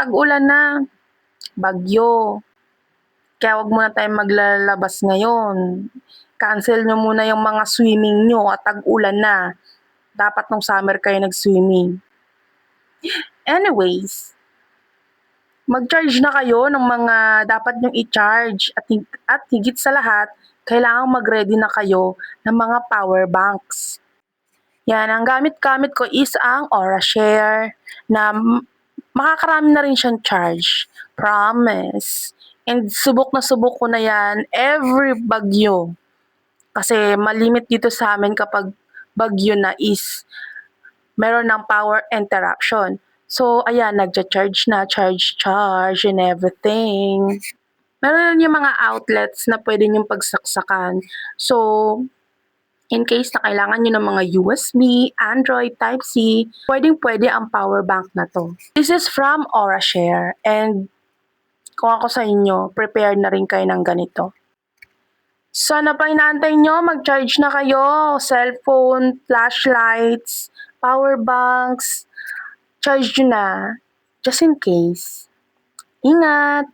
tag-ulan na, bagyo. Kaya wag muna tayong maglalabas ngayon. Cancel nyo muna yung mga swimming nyo at tag-ulan na. Dapat nung summer kayo nag-swimming. Anyways, mag-charge na kayo ng mga dapat nyong i-charge at higit sa lahat, kailangang mag-ready na kayo ng mga power banks. Yan, ang gamit-gamit ko is ang OraShare na makakarami na rin siyang charge. Promise. And subok ko na yan every bagyo. Kasi malimit dito sa amin kapag bagyo na is meron ng power interruption. So, ayan, nagja-charge na, charge and everything. Meron yung mga outlets na pwede niyong pagsaksakan. So, in case na kailangan nyo ng mga USB, Android, Type-C, pwedeng-pwede ang power bank na to. This is from OraShare and kung ako sa inyo, prepare na rin kayo ng ganito. So, ano pa inaantay nyo? Mag-charge na kayo. Cellphone, flashlights, power banks, charge nyo na. Just in case. Ingat!